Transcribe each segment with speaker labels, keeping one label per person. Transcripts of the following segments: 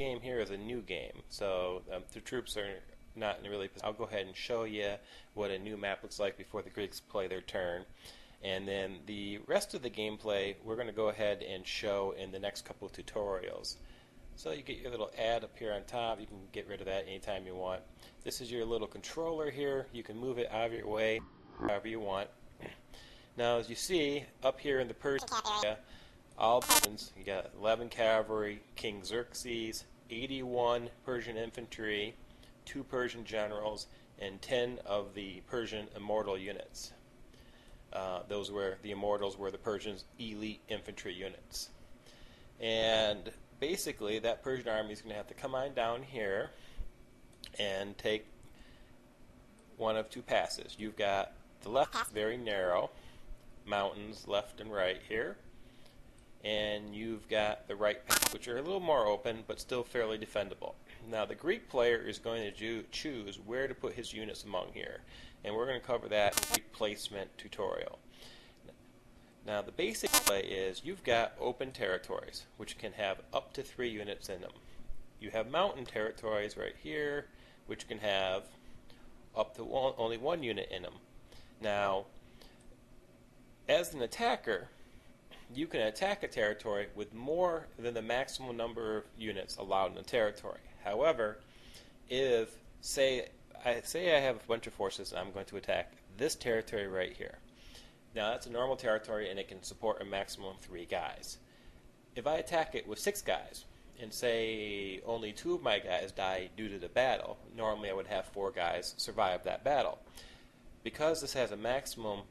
Speaker 1: Game here is a new game, so the troops are not in really. I'll go ahead and show you what a new map looks like before the Greeks play their turn, and then the rest of the gameplay we're going to go ahead and show in the next couple of tutorials. So you get your little ad up here on top. You can get rid of that anytime you want. This is your little controller here. You can move it out of your way however you want. Now, as you see up here in the Persian area, all Persians, you got 11 cavalry, King Xerxes, 81 Persian infantry, 2 Persian generals, and 10 of the Persian immortal units. Those were the immortals were the Persians' elite infantry units. And basically, that Persian army is going to have to come on down here and take one of two passes. You've got the left pass, very narrow, mountains left and right here. And you've got the right pass, which are a little more open, but still fairly defendable. Now, the Greek player is going to choose where to put his units among here, and we're going to cover that in the placement tutorial. Now, the basic play is you've got open territories, which can have up to 3 units in them. You have mountain territories right here, which can have up to only 1 unit in them. Now, as an attacker, you can attack a territory with more than the maximum number of units allowed in the territory. However, if, say I have a bunch of forces and I'm going to attack this territory right here. Now, that's a normal territory and it can support a maximum of 3 guys. If I attack it with 6 guys, and say only 2 of my guys die due to the battle, normally I would have 4 guys survive that battle. Because this has a maximum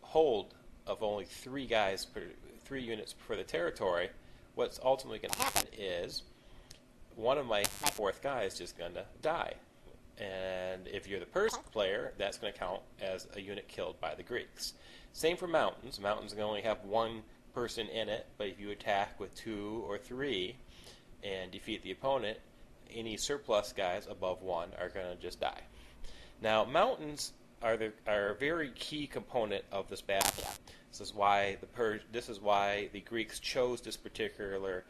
Speaker 1: hold of only 3 guys per 3 units per the territory, what's ultimately going to happen is one of my 4th guy is just going to die. And if you're the Persian player, that's going to count as a unit killed by the Greeks. Same for mountains. Mountains can only have 1 person in it, but if you attack with 2 or 3 and defeat the opponent, any surplus guys above 1 are going to just die. Now, mountains are a very key component of this battle. This is why the Greeks chose this particular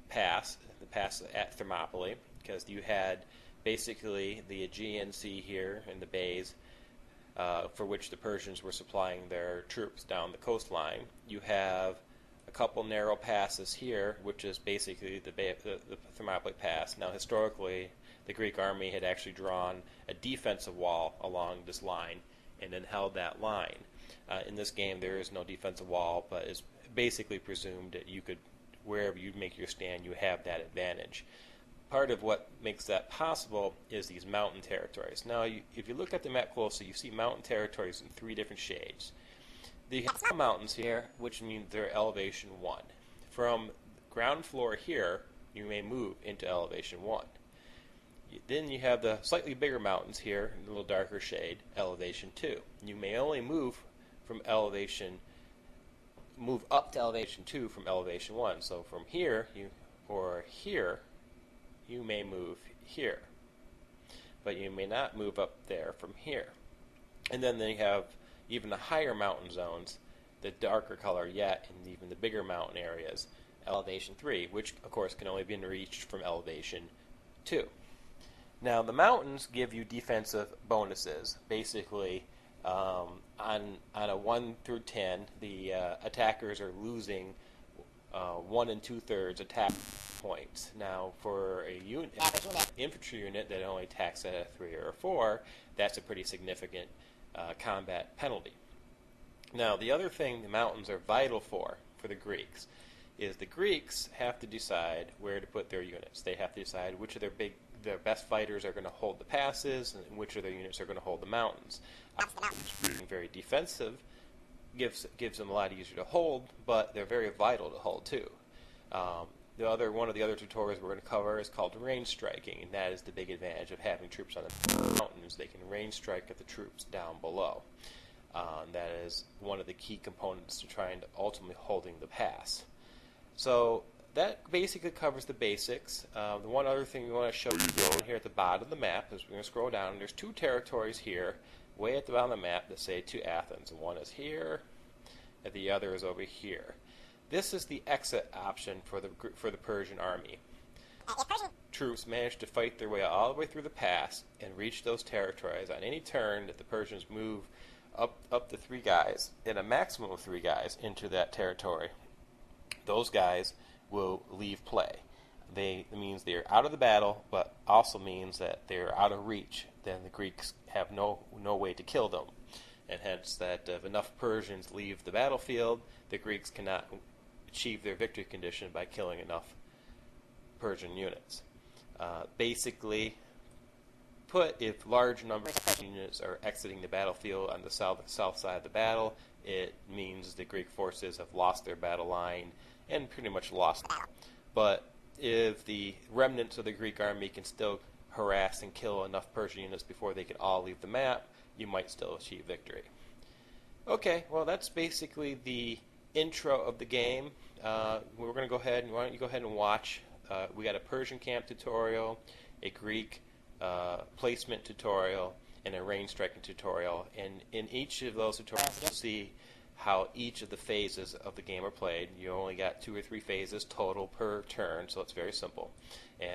Speaker 1: pass, the pass at Thermopylae, because you had basically the Aegean Sea here and the bays for which the Persians were supplying their troops down the coastline. You have a couple narrow passes here, which is basically the Thermopylae Pass. Now, historically, the Greek army had actually drawn a defensive wall along this line and then held that line. In this game, there is no defensive wall, but it's basically presumed that you could, wherever you make your stand, you have that advantage. Part of what makes that possible is these mountain territories. Now, if you look at the map closely, you see mountain territories in 3 different shades. You have mountains here, which means they're elevation 1. From ground floor here, you may move into elevation 1. Then you have the slightly bigger mountains here, in a little darker shade, elevation 2. You may only move up to elevation 2 from elevation 1. So from here, you may move here. But you may not move up there from here. And then you have even the higher mountain zones, the darker color yet, and even the bigger mountain areas, elevation 3, which of course can only be reached from elevation 2. Now, the mountains give you defensive bonuses. Basically, on a 1 through 10, the attackers are losing 1 2/3 attack points. Now, for a infantry unit that only attacks at a 3 or a 4, that's a pretty significant combat penalty. Now, the other thing the mountains are vital for the Greeks is the Greeks have to decide where to put their units. They have to decide which of their best fighters are going to hold the passes and which of their units are going to hold the mountains. Being very defensive gives them a lot easier to hold, but they're very vital to hold too. One of the other tutorials we're going to cover is called range striking, and that is the big advantage of having troops on the mountains. They can range strike at the troops down below. That is one of the key components to trying to ultimately holding the pass. So that basically covers the basics. The one other thing we want to show you down here at the bottom of the map is we're going to scroll down, and there's 2 territories here, way at the bottom of the map, that say to Athens. And one is here, and the other is over here. This is the exit option for the Persian army. troops manage to fight their way all the way through the pass and reach those territories on any turn that the Persians move up to 3 guys, and a maximum of 3 guys into that territory, those guys will leave play. It means they're out of the battle, but also means that they're out of reach. Then the Greeks have no way to kill them. And hence that if enough Persians leave the battlefield, the Greeks cannot achieve their victory condition by killing enough Persian units. Basically put, if large numbers of units are exiting the battlefield on the south side of the battle, it means the Greek forces have lost their battle line and pretty much lost the battle. But if the remnants of the Greek army can still harass and kill enough Persian units before they can all leave the map, you might still achieve victory. Okay, well that's basically the intro of the game. We're going to go ahead and why don't you go ahead and watch. We got a Persian camp tutorial, a Greek placement tutorial, and a range striking tutorial. And in each of those tutorials, you'll see how each of the phases of the game are played. You only got 2 or 3 phases total per turn, so it's very simple. And